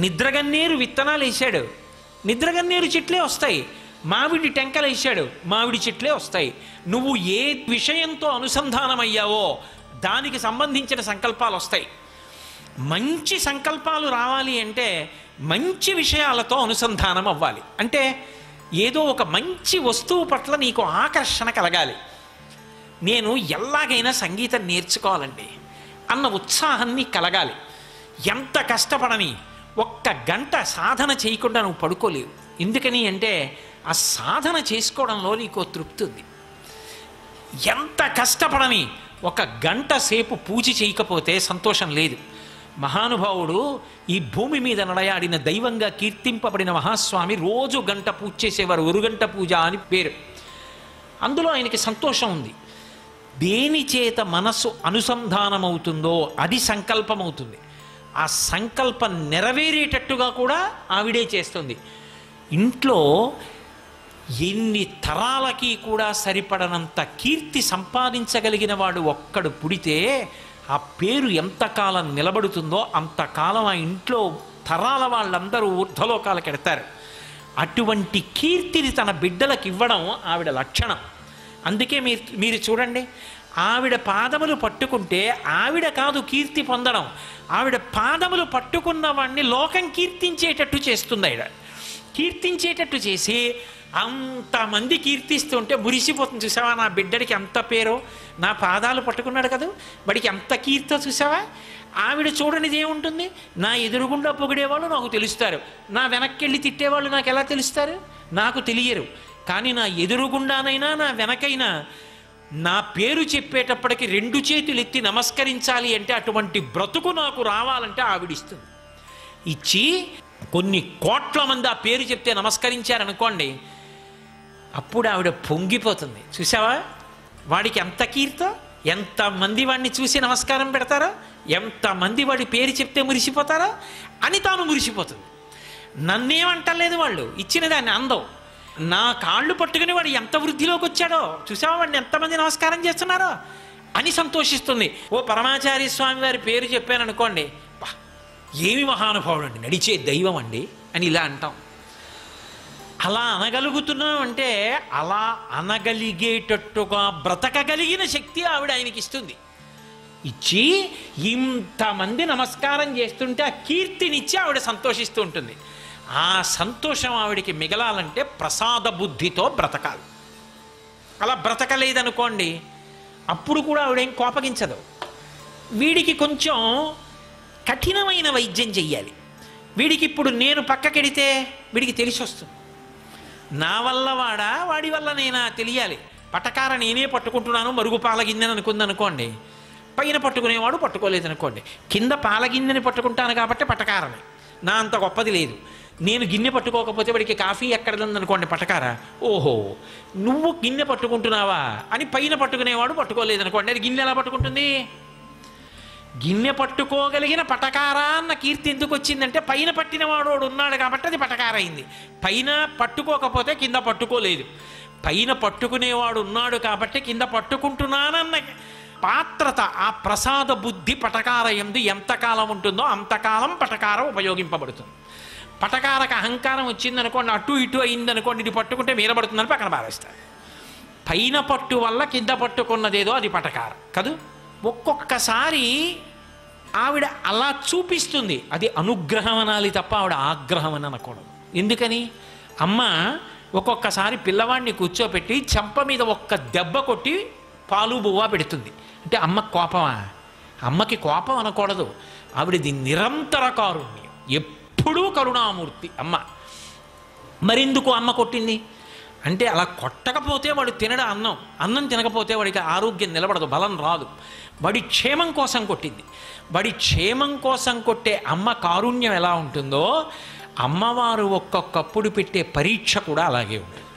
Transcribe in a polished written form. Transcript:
నిద్రగన్నేరు విత్తనాలు వేశాడు, నిద్రగన్నేరు చెట్లే వస్తాయి. మామిడి టెంకలు వేశాడు, మామిడి చెట్లే వస్తాయి. నువ్వు ఏ విషయంతో అనుసంధానమయ్యావో దానికి సంబంధించిన సంకల్పాలు వస్తాయి. మంచి సంకల్పాలు రావాలి అంటే మంచి విషయాలతో అనుసంధానం అవ్వాలి. అంటే ఏదో ఒక మంచి వస్తువు పట్ల నీకు ఆకర్షణ కలగాలి. నేను ఎలాగైనా సంగీతం నేర్చుకోవాలండి అన్న ఉత్సాహాన్ని కలగాలి. ఎంత కష్టపడని, 1 గంట సాధన చేయకుండా నువ్వు పడుకోలేవు. ఎందుకని అంటే ఆ సాధన చేసుకోవడంలో నీకు తృప్తి ఉంది. ఎంత కష్టపడని 1 గంట సేపు పూజ చేయకపోతే సంతోషం లేదు. మహానుభావుడు ఈ భూమి మీద నడయాడిన దైవంగా కీర్తింపబడిన మహాస్వామి రోజు గంట పూజ చేసేవారు. 1 గంట పూజ అని పేరు. అందులో ఆయనకి సంతోషం ఉంది. దేని చేత మనస్సు అనుసంధానమవుతుందో అది సంకల్పం అవుతుంది. ఆ సంకల్పం నెరవేరేటట్టుగా కూడా ఆవిడే చేస్తుంది. ఇంట్లో ఎన్ని తరాలకి కూడా సరిపడనంత కీర్తి సంపాదించగలిగిన వాడు ఒక్కడు పుడితే ఆ పేరు ఎంతకాలం నిలబడుతుందో అంతకాలం ఆ ఇంట్లో తరాల వాళ్ళందరూ ఊర్ధ్వలోకాలకు ఎడతారు. అటువంటి కీర్తిని తన బిడ్డలకు ఇవ్వడం ఆవిడ లక్షణం. అందుకే మీరు చూడండి, ఆవిడ పాదములు పట్టుకుంటే ఆవిడ కాదు కీర్తి పొందడం, ఆవిడ పాదములు పట్టుకున్న వాడిని లోకం కీర్తించేటట్టు చేస్తుంది. ఆవిడ కీర్తించేటట్టు చేసి అంతమంది కీర్తిస్తుంటే మురిసిపోతుంది. చూసావా, నా బిడ్డడికి ఎంత పేరో, నా పాదాలు పట్టుకున్నాడు కదా, వాడికి ఎంత కీర్తో చూసావా. ఆవిడ చూడనిది ఏముంటుంది, నా ఎదురుగుండా పొగిడేవాళ్ళు నాకు తెలుస్తారు, నా వెనక్కి వెళ్ళి తిట్టేవాళ్ళు నాకు ఎలా తెలుస్తారు, నాకు తెలియరు. కానీ నా ఎదురుగుండానైనా నా వెనకైనా నా పేరు చెప్పేటప్పటికి 2 చేతులు ఎత్తి నమస్కరించాలి అంటే అటువంటి బ్రతుకు నాకు రావాలంటే ఆవిడిస్తుంది. ఇచ్చి కొన్ని కోట్ల మంది ఆ పేరు చెప్తే నమస్కరించారనుకోండి, అప్పుడు ఆవిడ పొంగిపోతుంది. చూసావా, వాడికి ఎంత కీర్తో, ఎంతమంది వాడిని చూసి నమస్కారం పెడతారో, ఎంతమంది వాడి పేరు చెప్తే మురిసిపోతారో అని తాను మురిసిపోతుంది. నన్నేమంటలేదు, వాళ్ళు ఇచ్చిన దాన్ని అందం. నా కాళ్ళు పట్టుకుని వాడు ఎంత వృద్ధిలోకి వచ్చాడో చూసావా, వాడిని ఎంతమంది నమస్కారం చేస్తున్నారో అని సంతోషిస్తుంది. ఓ పరమాచార్య స్వామి వారి పేరు చెప్పాను అనుకోండి, ఏమి మహానుభావుడు అండి, నడిచే దైవం అండి అని ఇలా అంటాం. అలా అనగలుగుతున్నాం అంటే అలా అనగలిగేటట్టుగా బ్రతకగలిగిన శక్తి ఆవిడ ఆయనకి ఇస్తుంది. ఇచ్చి ఇంతమంది నమస్కారం చేస్తుంటే ఆ కీర్తినిచ్చి ఆవిడ సంతోషిస్తూ ఉంటుంది. ఆ సంతోషం ఆవిడికి మిగలాలంటే ప్రసాద బుద్ధితో బ్రతకాలి. అలా బ్రతకలేదనుకోండి, అప్పుడు కూడా ఆవిడేం కోపగించదు. వీడికి కొంచెం కఠినమైన వైద్యం చెయ్యాలి. వీడికి ఇప్పుడు నేను పక్కకెడితే వీడికి తెలిసి వస్తుంది, నా వల్ల వాడా వాడి వల్ల నేనా తెలియాలి. పటకార నేనే పట్టుకుంటున్నాను, మరుగు పాలగిన్నెని అనుకుందనుకోండి, పైన పట్టుకునేవాడు పట్టుకోలేదనుకోండి, కింద పాలగిన్నెని పట్టుకుంటాను కాబట్టి పటకారని, నా అంత గొప్పది లేదు. నేను గిన్నె పట్టుకోకపోతే వాడికి కాఫీ ఎక్కడదనుకోండి పటకార, ఓహో నువ్వు గిన్నె పట్టుకుంటున్నావా అని పైన పట్టుకునేవాడు పట్టుకోలేదనుకోండి, అది గిన్నె ఎలా పట్టుకుంటుంది? గిన్నె పట్టుకోగలిగిన పటకార అన్న కీర్తి ఎందుకు వచ్చిందంటే పైన పట్టినవాడు ఉన్నాడు కాబట్టి అది పటకార అయింది. పైన పట్టుకోకపోతే కింద పట్టుకోలేదు, పైన పట్టుకునేవాడు ఉన్నాడు కాబట్టి కింద పట్టుకుంటున్నానన్న పాత్రత, ఆ ప్రసాద బుద్ధి పటకార యందు ఎంతకాలం ఉంటుందో అంతకాలం పటకార ఉపయోగింపబడుతుంది. పటకారకు అహంకారం వచ్చిందనుకోండి, అటు ఇటు అయిందనుకోండి, ఇది పట్టుకుంటే మీరబడుతుందని పక్కన పారేస్తారు. పైన పట్టు వల్ల కింద పట్టుకున్నదేదో అది పటకార కదూ. ఒక్కొక్కసారి ఆవిడ అలా చూపిస్తుంది, అది అనుగ్రహం అనాలి తప్ప ఆవిడ ఆగ్రహం అని అనకూడదు. ఎందుకని? అమ్మ ఒక్కొక్కసారి పిల్లవాడిని కూర్చోపెట్టి చెంప మీద ఒక్క దెబ్బ కొట్టి పాలు బువ్వ పెడుతుంది అంటే అమ్మ కోపమా? అమ్మకి కోపం అనకూడదు, ఆవిడది నిరంతర కారుణ్యం, ఎప్పుడూ కరుణామూర్తి అమ్మ. మరెందుకు అమ్మ కొట్టింది అంటే అలా కొట్టకపోతే వాడు తినడు అన్నం, అన్నం తినకపోతే వాడికి ఆరోగ్యం నిలబడదు, బలం రాదు. వాడి క్షేమం కోసం కొట్టింది. వాడి క్షేమం కోసం కొట్టే అమ్మ కారుణ్యం ఎలా ఉంటుందో అమ్మవారు ఒక్కొక్కప్పుడు పెట్టే పరీక్ష కూడా అలాగే ఉంటుంది.